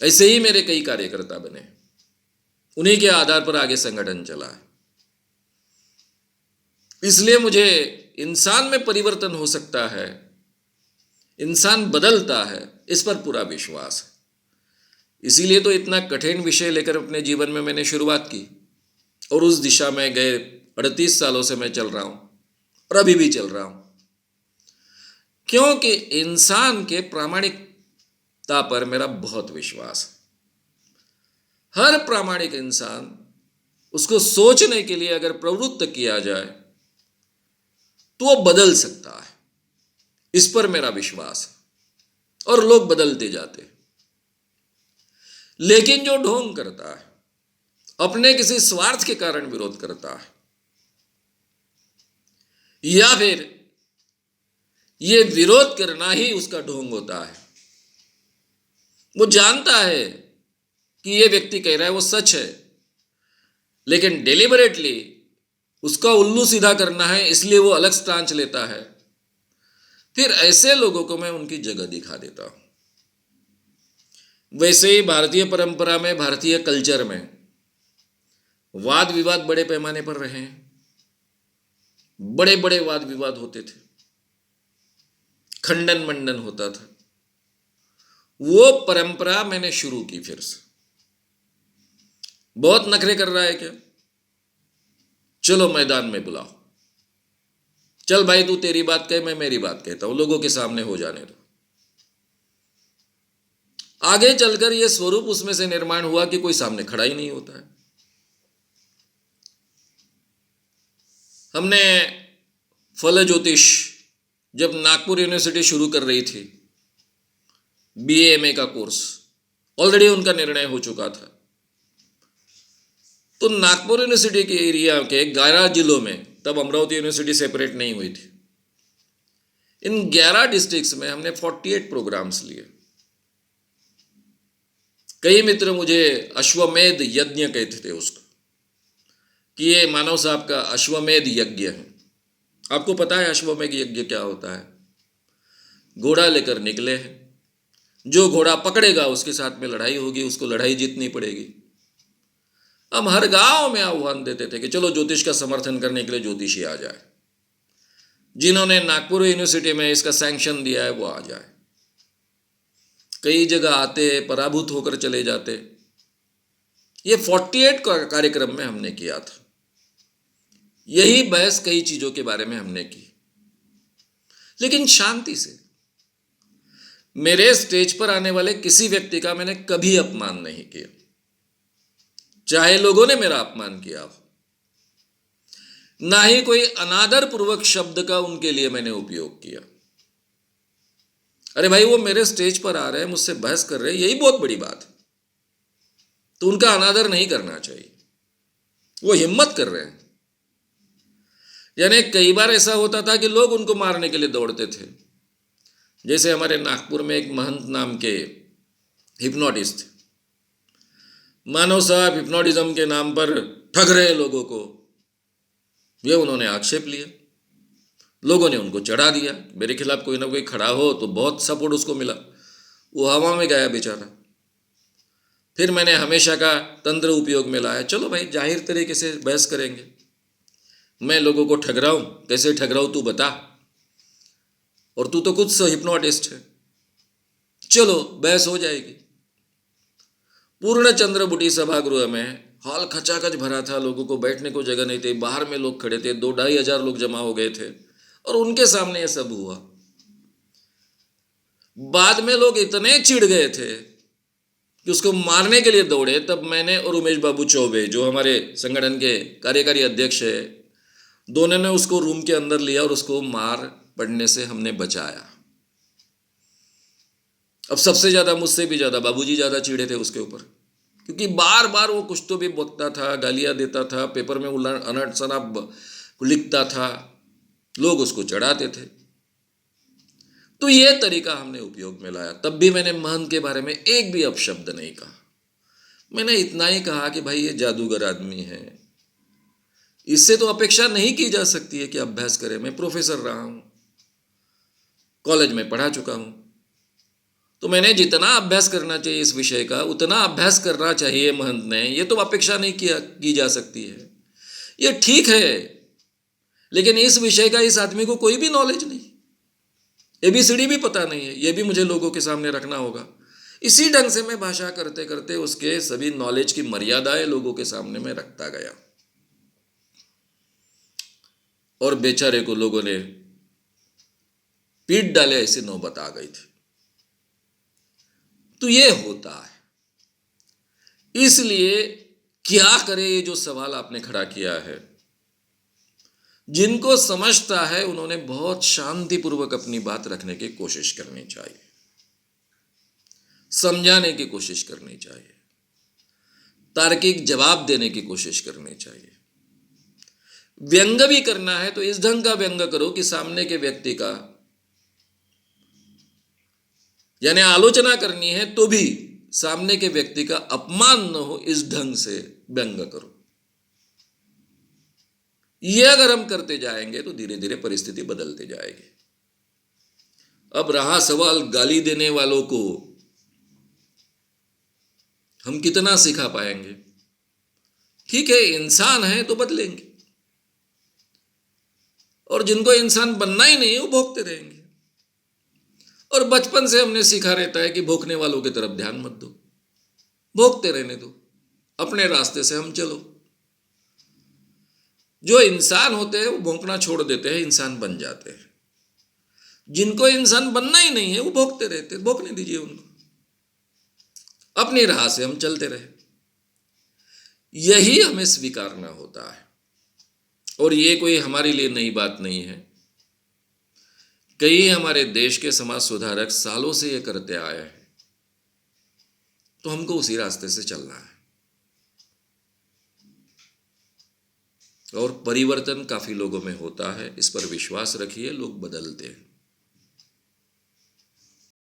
ऐसे ही मेरे कई कार्यकर्ता बने, उन्हीं के आधार पर आगे संगठन चला है। इसलिए मुझे इंसान में परिवर्तन हो सकता है, इंसान बदलता है, इस पर पूरा विश्वास है। इसीलिए तो इतना कठिन विषय लेकर अपने जीवन में मैंने शुरुआत की और उस दिशा में गए 38 सालों से मैं चल रहा हूं और अभी भी चल रहा हूं, क्योंकि इंसान के प्रामाणिकता पर मेरा बहुत विश्वास है। हर प्रामाणिक इंसान, उसको सोचने के लिए अगर प्रवृत्त किया जाए तो वो बदल सकता है, इस पर मेरा विश्वास है और लोग बदलते जाते हैं। लेकिन जो ढोंग करता है, अपने किसी स्वार्थ के कारण विरोध करता है, या फिर ये विरोध करना ही उसका ढोंग होता है, वो जानता है कि ये व्यक्ति कह रहा है वो सच है, लेकिन डेलिबरेटली उसका उल्लू सीधा करना है, इसलिए वो अलग स्टांच लेता है, फिर ऐसे लोगों को मैं उनकी जगह दिखा देता हूं। वैसे ही भारतीय परंपरा में, भारतीय कल्चर में वाद विवाद बड़े पैमाने पर रहे हैं, बड़े बड़े वाद विवाद होते थे, खंडन मंडन होता था। वो परंपरा मैंने शुरू की फिर से। बहुत नखरे कर रहा है क्या? चलो मैदान में बुलाओ, चल भाई तू तेरी बात कहे, मैं मेरी बात कहता हूं, लोगों के सामने हो जाने दो। आगे चलकर यह स्वरूप उसमें से निर्माण हुआ कि कोई सामने खड़ा ही नहीं होता है। हमने फल ज्योतिष जब नागपुर यूनिवर्सिटी शुरू कर रही थी, बीए एमए का कोर्स, ऑलरेडी उनका निर्णय हो चुका था, तो नागपुर यूनिवर्सिटी के एरिया के 11 जिलों में, तब अमरावती यूनिवर्सिटी सेपरेट नहीं हुई थी, इन 11 डिस्ट्रिक्ट्स में हमने 48 प्रोग्राम्स लिए। कई मित्र मुझे अश्वमेध यज्ञ कहते थे उसको, कि ये मानव साहब का अश्वमेध यज्ञ है। आपको पता है अश्वमेध यज्ञ क्या होता है? घोड़ा लेकर निकले हैं, जो घोड़ा पकड़ेगा उसके साथ में लड़ाई होगी, उसको लड़ाई जीतनी पड़ेगी। हम हर गांव में आह्वान देते थे कि चलो ज्योतिष का समर्थन करने के लिए ज्योतिषी आ जाए, जिन्होंने नागपुर यूनिवर्सिटी में इसका सैंक्शन दिया है वो आ जाए। कई जगह आते, पराभूत होकर चले जाते। ये 48 का कार्यक्रम में हमने किया था। यही बहस कई चीजों के बारे में हमने की, लेकिन शांति से। मेरे स्टेज पर आने वाले किसी व्यक्ति का मैंने कभी अपमान नहीं किया, चाहे लोगों ने मेरा अपमान किया हो। ना ही कोई अनादर पूर्वक शब्द का उनके लिए मैंने उपयोग किया। अरे भाई, वो मेरे स्टेज पर आ रहे हैं, मुझसे बहस कर रहे हैं, यही बहुत बड़ी बात है, तो उनका अनादर नहीं करना चाहिए। वो हिम्मत कर रहे हैं। यानी कई बार ऐसा होता था कि लोग उनको मारने के लिए दौड़ते थे। जैसे हमारे नागपुर में एक महंत नाम के हिप्नोटिस्ट थे। मानव साहब हिप्नोटिज्म के नाम पर ठग रहे लोगों को, ये उन्होंने आक्षेप लिया। लोगों ने उनको चढ़ा दिया। मेरे खिलाफ कोई ना कोई खड़ा हो तो बहुत सपोर्ट उसको मिला, वो हवा में गया बेचारा। फिर मैंने हमेशा का तंत्र उपयोग में लाया, चलो भाई जाहिर तरीके से बहस करेंगे। मैं लोगों को ठग रहा हूं, कैसे ठग रहा हूं तू बता, और तू तो खुद से हिप्नोटिस्ट है, चलो बहस हो जाएगी। पूर्ण चंद्र बुटी सभागृह में हॉल खचाखच भरा था, लोगों को बैठने को जगह नहीं थी, बाहर में लोग खड़े थे, 2-2.5 हजार लोग जमा हो गए थे, और उनके सामने ये सब हुआ। बाद में लोग इतने चिढ़ गए थे कि उसको मारने के लिए दौड़े। तब मैंने और उमेश बाबू चौबे, जो हमारे संगठन के कार्यकारी अध्यक्ष है, दोनों ने उसको रूम के अंदर लिया और उसको मार पड़ने से हमने बचाया। अब सबसे ज्यादा, मुझसे भी ज्यादा बाबूजी ज्यादा चिढ़े थे उसके ऊपर, क्योंकि बार बार वो कुछ तो भी बकता था, गालियां देता था, पेपर में अनट शनाप लिखता था, लोग उसको चढ़ाते थे। तो ये तरीका हमने उपयोग में लाया। तब भी मैंने महंत के बारे में एक भी अपशब्द नहीं कहा। मैंने इतना ही कहा कि भाई ये जादूगर आदमी है, इससे तो अपेक्षा नहीं की जा सकती है कि अभ्यास करे। मैं प्रोफेसर रहा हूं, कॉलेज में पढ़ा चुका हूं, तो मैंने जितना अभ्यास करना चाहिए इस विषय का उतना अभ्यास करना चाहिए महंत ने, ये तो अपेक्षा नहीं की जा सकती है। ये ठीक है, लेकिन इस विषय का इस आदमी को कोई भी नॉलेज नहीं, एबीसीडी भी पता नहीं है, ये भी मुझे लोगों के सामने रखना होगा। इसी ढंग से मैं भाषा करते करते उसके सभी नॉलेज की मर्यादाएं लोगों के सामने में रखता गया, और बेचारे को लोगों ने पीट डाले, ऐसी नौबत आ गई थी। तो ये होता है। इसलिए क्या करे, ये जो सवाल आपने खड़ा किया है, जिनको समझता है उन्होंने बहुत शांतिपूर्वक अपनी बात रखने की कोशिश करनी चाहिए, समझाने की कोशिश करनी चाहिए, तार्किक जवाब देने की कोशिश करनी चाहिए। व्यंग भी करना है तो इस ढंग का व्यंग करो कि सामने के व्यक्ति का, यानी आलोचना करनी है तो भी सामने के व्यक्ति का अपमान न हो, इस ढंग से व्यंग करो। ये अगर हम करते जाएंगे तो धीरे धीरे परिस्थिति बदलती जाएगी। अब रहा सवाल गाली देने वालों को हम कितना सिखा पाएंगे। ठीक है, इंसान है तो बदलेंगे, और जिनको इंसान बनना ही नहीं है वो भोंकते रहेंगे। और बचपन से हमने सीखा रहता है कि भोंकने वालों की तरफ ध्यान मत दो, भोंकते रहने दो, अपने रास्ते से हम चलो। जो इंसान होते हैं वो भौंकना छोड़ देते हैं, इंसान बन जाते हैं। जिनको इंसान बनना ही नहीं है वो भौंकते रहते, भौंकने दीजिए उनको, अपनी राह से हम चलते रहे। यही हमें स्वीकारना होता है, और ये कोई हमारे लिए नई बात नहीं है। कई हमारे देश के समाज सुधारक सालों से ये करते आए हैं, तो हमको उसी रास्ते से चलना है। और परिवर्तन काफी लोगों में होता है, इस पर विश्वास रखिए, लोग बदलते हैं।